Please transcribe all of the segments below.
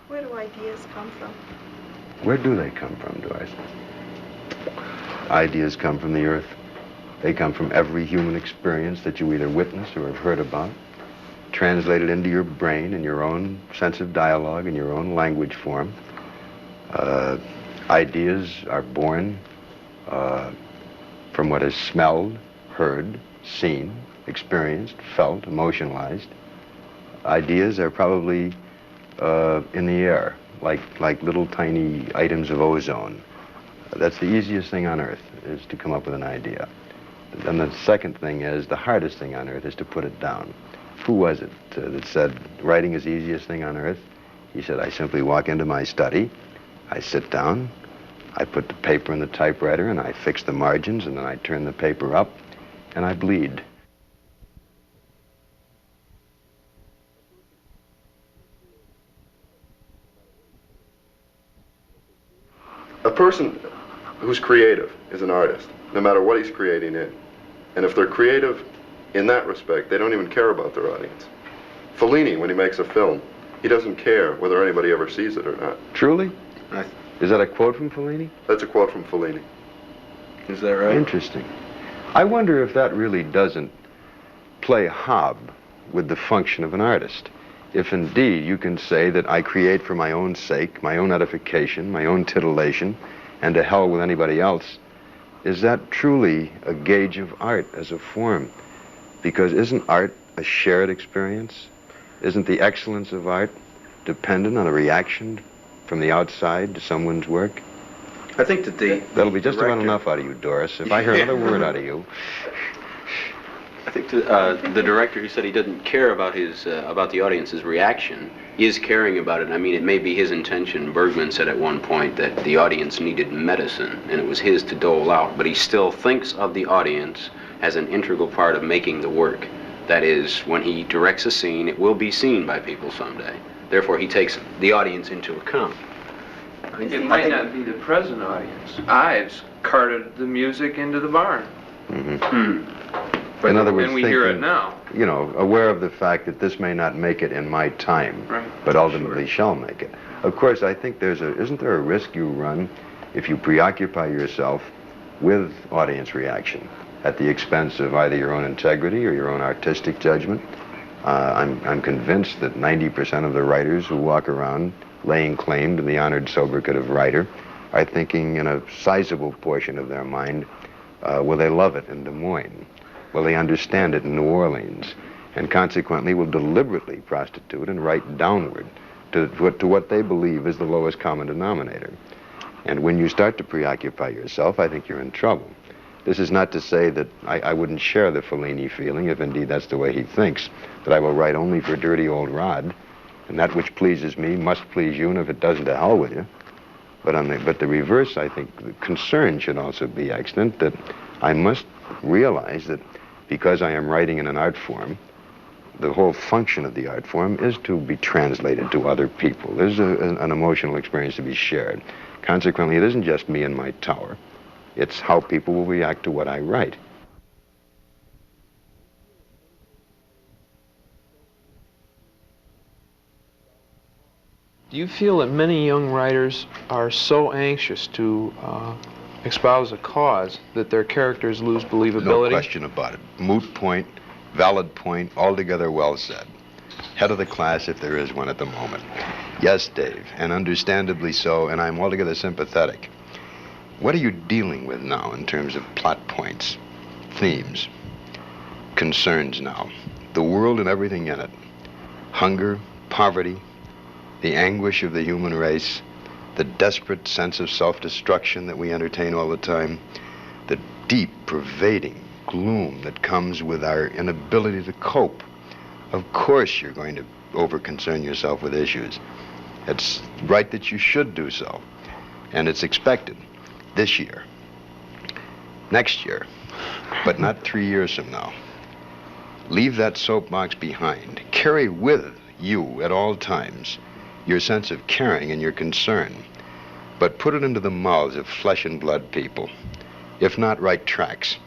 Where do ideas come from? Where do they come from, do I say? Ideas come from the earth. They come from every human experience that you either witness or have heard about, translated into your brain in your own sense of dialogue, in your own language form. Ideas are born from what is smelled, heard, seen, experienced, felt, emotionalized. Ideas are probably in the air, like little tiny items of ozone. That's the easiest thing on earth, is to come up with an idea. And the second thing is, the hardest thing on earth is to put it down. Who was it that said writing is the easiest thing on earth? He said, I simply walk into my study, I sit down, I put the paper in the typewriter, and I fix the margins, and then I turn the paper up, and I bleed. A person who's creative is an artist, no matter what he's creating in. And if they're creative in that respect, they don't even care about their audience. Fellini, when he makes a film, he doesn't care whether anybody ever sees it or not. Truly? Is that a quote from Fellini? That's a quote from Fellini. Is that right? Interesting. I wonder if that really doesn't play hob with the function of an artist. If indeed you can say that I create for my own sake, my own edification, my own titillation, and to hell with anybody else, is that truly a gauge of art as a form? Because isn't art a shared experience? Isn't the excellence of art dependent on a reaction from the outside to someone's work? I think that that'll be just about enough out of you, Doris. If I hear another word out of you. I think the director, who said he doesn't care about the audience's reaction, is caring about it. I mean, it may be his intention. Bergman said at one point that the audience needed medicine, and it was his to dole out. But he still thinks of the audience as an integral part of making the work. That is, when he directs a scene, it will be seen by people someday. Therefore, he takes the audience into account. It might not be the present audience. Ives carted the music into the barn. Mm-hmm. In other words, and we hear it now. You know, aware of the fact that this may not make it in my time, right, but ultimately shall make it. Of course, I think isn't there a risk you run if you preoccupy yourself with audience reaction at the expense of either your own integrity or your own artistic judgment? I'm convinced that 90% of the writers who walk around laying claim to the honored sobriquet of writer are thinking in a sizable portion of their mind, will they love it in Des Moines? Will they understand it in New Orleans? And consequently will deliberately prostitute and write downward to what they believe is the lowest common denominator. And when you start to preoccupy yourself, I think you're in trouble. This is not to say that I wouldn't share the Fellini feeling, if indeed that's the way he thinks, that I will write only for dirty old Rod, and that which pleases me must please you, and if it doesn't, to hell with you. But the reverse, I think, the concern should also be extant, that I must realize that because I am writing in an art form, the whole function of the art form is to be translated to other people. There's an emotional experience to be shared. Consequently, it isn't just me and my tower. It's how people will react to what I write. Do you feel that many young writers are so anxious to espouse a cause that their characters lose believability? No question about it. Moot point, valid point, altogether well said. Head of the class, if there is one at the moment. Yes, Dave, and understandably so, and I'm altogether sympathetic. What are you dealing with now in terms of plot points, themes, concerns now? The world and everything in it. Hunger, poverty, the anguish of the human race, the desperate sense of self-destruction that we entertain all the time, the deep, pervading gloom that comes with our inability to cope. Of course you're going to over-concern yourself with issues. It's right that you should do so, and it's expected this year, next year, but not 3 years from now. Leave that soapbox behind. Carry with you at all times your sense of caring and your concern, but put it into the mouths of flesh and blood people. If not, write tracts.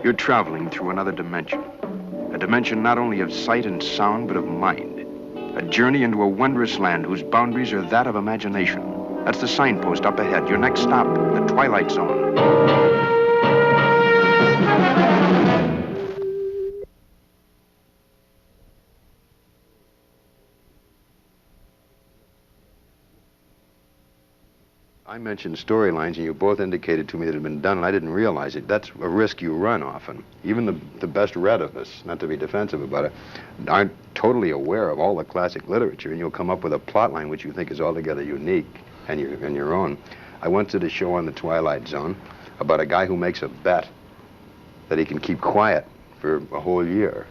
You're traveling through another dimension. A dimension not only of sight and sound, but of mind. A journey into a wondrous land whose boundaries are that of imagination. That's the signpost up ahead. Your next stop, the Twilight Zone. I mentioned storylines, and you both indicated to me that it had been done, and I didn't realize it. That's a risk you run often. Even the best read of us, not to be defensive about it, aren't totally aware of all the classic literature, and you'll come up with a plot line which you think is altogether unique and your own. I once did a show on the Twilight Zone about a guy who makes a bet that he can keep quiet for a whole year.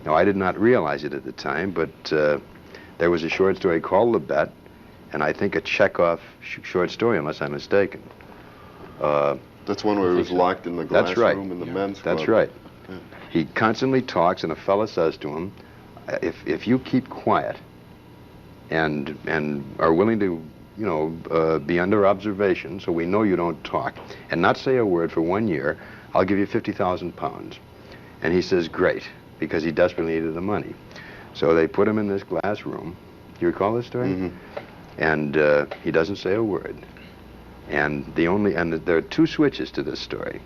Now, I did not realize it at the time, but there was a short story called The Bet, and I think a Chekhov short story, unless I'm mistaken. That's one where he was locked in the glass room in the men's club. That's right. Yeah. He constantly talks, and a fella says to him, if you keep quiet and are willing to, you know, be under observation, so we know you don't talk, and not say a word for 1 year, I'll give you 50,000 pounds. And he says, great, because he desperately needed the money. So they put him in this glass room. Do you recall this story? Mm-hmm. And he doesn't say a word. And there are two switches to this story.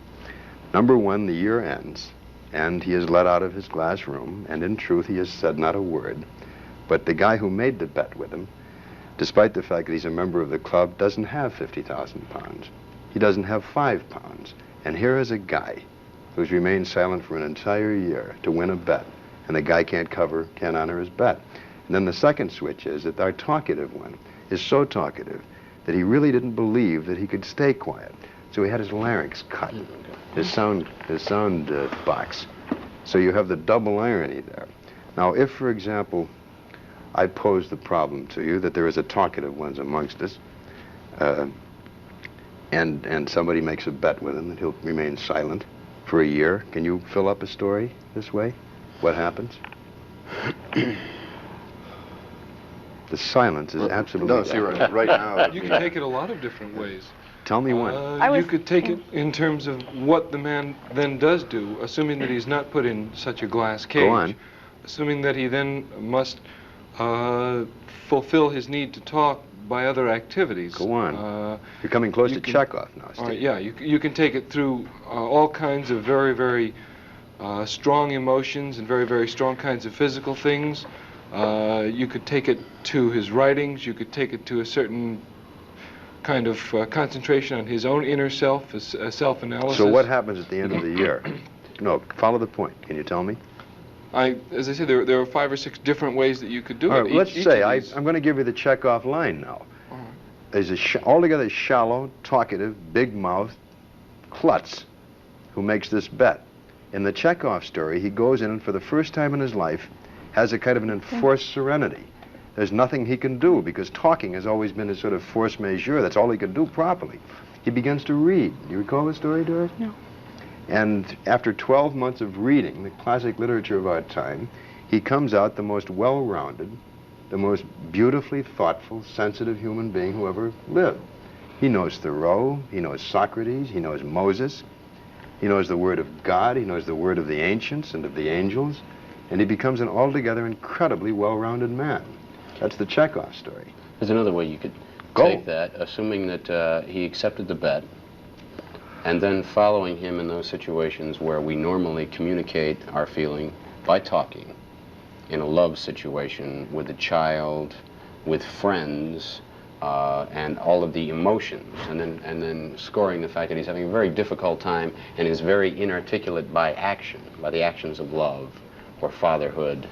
Number one, the year ends, and he is let out of his glass room, and in truth, he has said not a word. But the guy who made the bet with him, despite the fact that he's a member of the club, doesn't have 50,000 pounds. He doesn't have 5 pounds. And here is a guy who's remained silent for an entire year to win a bet, and the guy can't honor his bet. And then the second switch is that our talkative one is so talkative that he really didn't believe that he could stay quiet. So he had his larynx cut, his sound box. So you have the double irony there. Now, if, for example, I pose the problem to you that there is a talkative one amongst us, and somebody makes a bet with him that he'll remain silent for a year, can you fill up a story this way? What happens? The silence is absolutely... No, see, right now... You can take it a lot of different ways. Tell me one. You could take it in terms of what the man then does do, assuming that he's not put in such a glass cage. Go on. Assuming that he then must fulfill his need to talk by other activities. Go on. You're coming close to Chekhov now, Steve. Yeah, you can take it through all kinds of very, very strong emotions and very, very strong kinds of physical things. You could take it to his writings. You could take it to a certain kind of concentration on his own inner self, self-analysis. So what happens at the end of the year? No, follow the point. Can you tell me? As I said, there are 5 or 6 different ways that you could do it. All right, let's say I'm going to give you the Chekhov line now. There's a altogether shallow, talkative, big-mouthed klutz who makes this bet. In the Chekhov story, he goes in and for the first time in his life has a kind of an enforced serenity. There's nothing he can do because talking has always been his sort of force majeure. That's all he can do properly. He begins to read. Do you recall the story, Doris? No. And after 12 months of reading the classic literature of our time, he comes out the most well-rounded, the most beautifully thoughtful, sensitive human being who ever lived. He knows Thoreau, he knows Socrates, he knows Moses, he knows the word of God, he knows the word of the ancients and of the angels, and he becomes an altogether incredibly well-rounded man. That's the Chekhov story. There's another way you could take that, assuming that he accepted the bet, and then following him in those situations where we normally communicate our feeling by talking, in a love situation, with a child, with friends, and all of the emotions, and then scoring the fact that he's having a very difficult time and is very inarticulate by action, by the actions of love or fatherhood,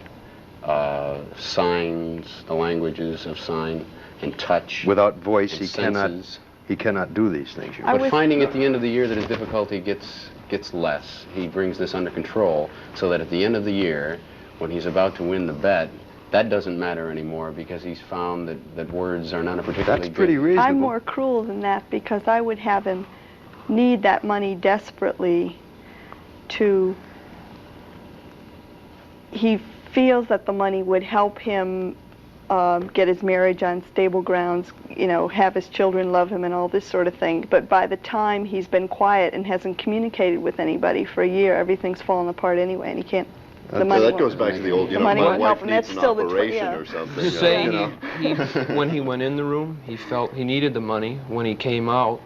signs, the languages of sign, and touch. Without voice, and he cannot do these things. But finding at the end of the year that his difficulty gets less, he brings this under control, so that at the end of the year, when he's about to win the bet, that doesn't matter anymore because he's found that words are not a particularly That's pretty reasonable. I'm more cruel than that because I would have him need that money desperately to... He feels that the money would help him get his marriage on stable grounds, you know, have his children love him and all this sort of thing. But by the time he's been quiet and hasn't communicated with anybody for a year, everything's fallen apart anyway, and he can't. The money that won't- goes back to the old, you the know, money my won't wife help him. needs That's an still the operation yeah. or something. Say you know. when he went in the room, he felt he needed the money. When he came out,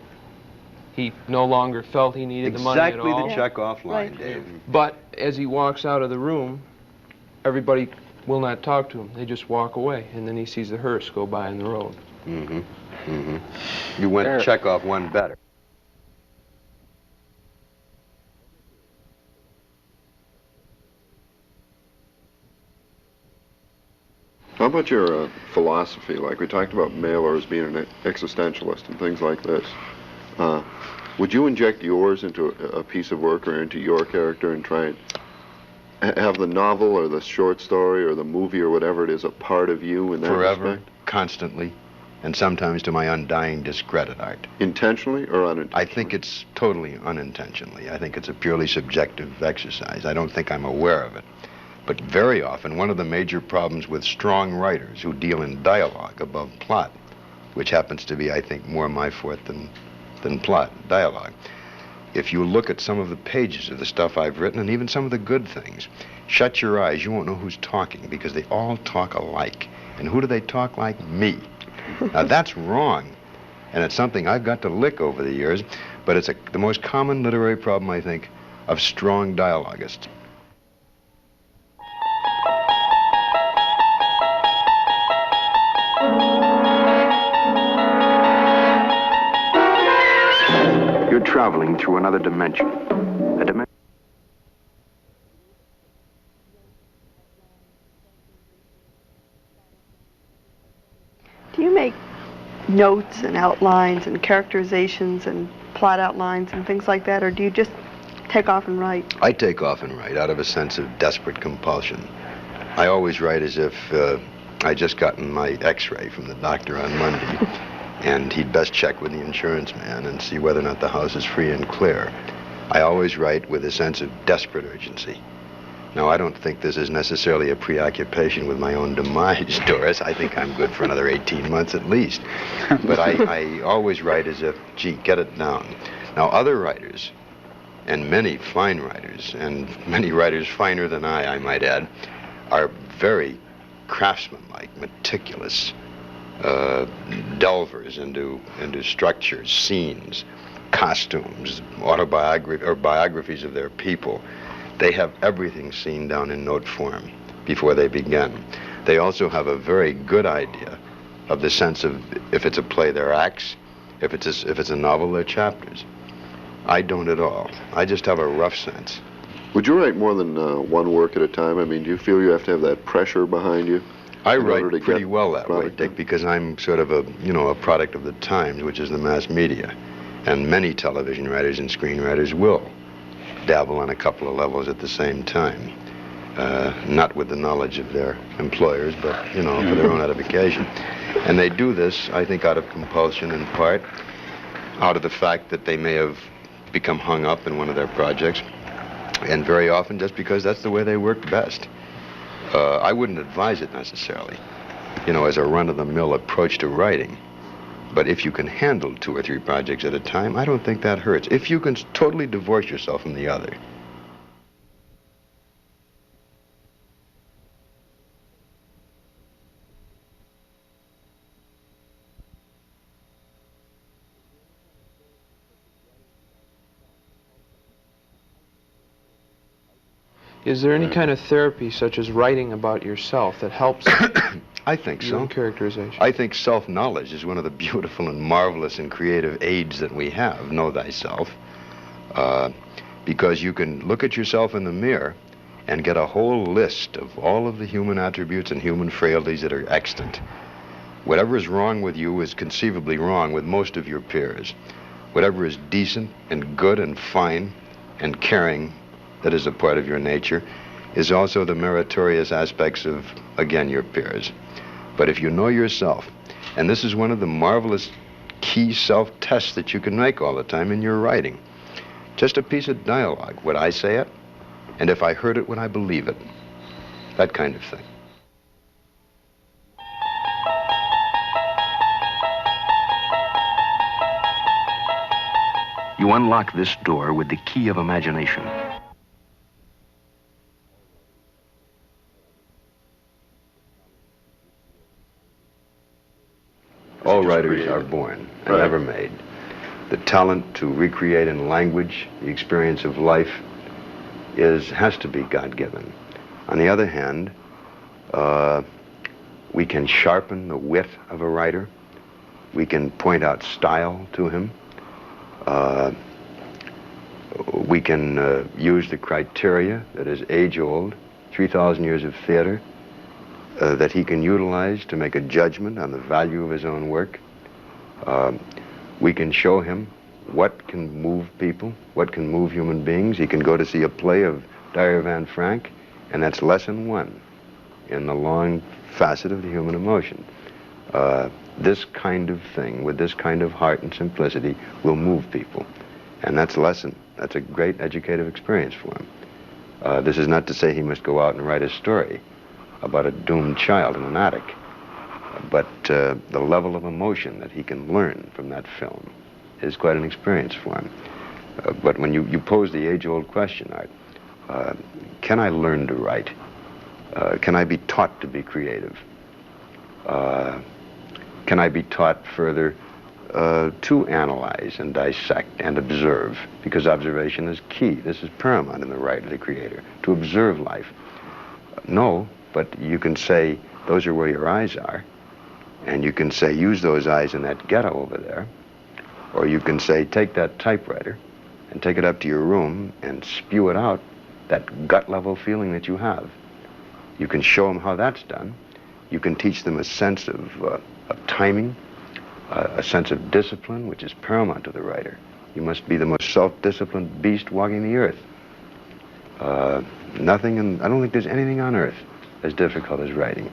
he no longer felt he needed the money at all. Exactly the check-off line, Right. Dave. But as he walks out of the room, everybody will not talk to him. They just walk away, and then he sees the hearse go by in the road. Mm-hmm. Mm-hmm. You went check-off one better. How about your philosophy? Like we talked about Mailer as being an existentialist and things like this. Would you inject yours into a piece of work or into your character and try and have the novel or the short story or the movie or whatever it is a part of you in that Forever, respect? constantly, and sometimes to my undying discredit, Art. Intentionally or unintentionally? I think it's totally unintentionally. I think it's a purely subjective exercise. I don't think I'm aware of it. But very often, one of the major problems with strong writers who deal in dialogue above plot, which happens to be, I think, more my forte than plot, dialogue. If you look at some of the pages of the stuff I've written, and even some of the good things, shut your eyes, you won't know who's talking, because they all talk alike. And who do they talk like? Me. Now, that's wrong, and it's something I've got to lick over the years, but it's the most common literary problem, I think, of strong dialogists. You're traveling through another dimension. A dimension. Do you make notes and outlines and characterizations and plot outlines and things like that, or do you just take off and write? I take off and write out of a sense of desperate compulsion. I always write as if I just gotten my x-ray from the doctor on Monday, and he'd best check with the insurance man and see whether or not the house is free and clear. I always write with a sense of desperate urgency. Now, I don't think this is necessarily a preoccupation with my own demise, Doris. I think I'm good for another 18 months at least. But I always write as if, gee, get it down. Now, other writers, and many fine writers, and many writers finer than I might add, are very craftsmanlike, meticulous, delvers into structures, scenes, costumes, biographies of their people. They have everything seen down in note form before they begin. They also have a very good idea of the sense of, if it's a play, they're acts. If it's a novel, they're chapters. I don't at all. I just have a rough sense. Would you write more than one work at a time? I mean, do you feel you have to have that pressure behind you? I write pretty well that way, Dick, because I'm sort of a product of the times, which is the mass media. And many television writers and screenwriters will dabble on a couple of levels at the same time. Not with the knowledge of their employers, but, for their own edification. And they do this, I think, out of compulsion in part, out of the fact that they may have become hung up in one of their projects, and very often just because that's the way they work best. I wouldn't advise it necessarily, as a run-of-the-mill approach to writing. But if you can handle 2 or 3 projects at a time, I don't think that hurts. If you can totally divorce yourself from the other. Is there any kind of therapy, such as writing about yourself, that helps I think your own so. characterization? I think self-knowledge is one of the beautiful and marvelous and creative aids that we have. Know thyself. Because you can look at yourself in the mirror and get a whole list of all of the human attributes and human frailties that are extant. Whatever is wrong with you is conceivably wrong with most of your peers. Whatever is decent and good and fine and caring that is a part of your nature is also the meritorious aspects of, again, your peers. But if you know yourself, and this is one of the marvelous key self-tests that you can make all the time in your writing, just a piece of dialogue, would I say it? And if I heard it, would I believe it? That kind of thing. You unlock this door with the key of imagination. All writers are born and never made. The talent to recreate in language the experience of life has to be God-given. On the other hand, we can sharpen the wit of a writer. We can point out style to him. We can use the criteria that is age-old, 3,000 years of theater, that he can utilize to make a judgment on the value of his own work. We can show him what can move people, what can move human beings. He can go to see a play of Diary of Anne Frank, and that's lesson one in the long facet of the human emotion. This kind of thing, with this kind of heart and simplicity, will move people. And that's a lesson. That's a great educative experience for him. This is not to say he must go out and write a story about a doomed child in an attic, but the level of emotion that he can learn from that film is quite an experience for him. But when you pose the age-old question, Art, can I learn to write? Can I be taught to be creative? Can I be taught further to analyze and dissect and observe? Because observation is key. This is paramount in the writer, the creator, to observe life. No, but you can say, those are where your eyes are. And you can say, use those eyes in that ghetto over there. Or you can say, take that typewriter and take it up to your room and spew it out, that gut-level feeling that you have. You can show them how that's done. You can teach them a sense of timing, a sense of discipline, which is paramount to the writer. You must be the most self-disciplined beast walking the earth. I don't think there's anything on earth as difficult as writing.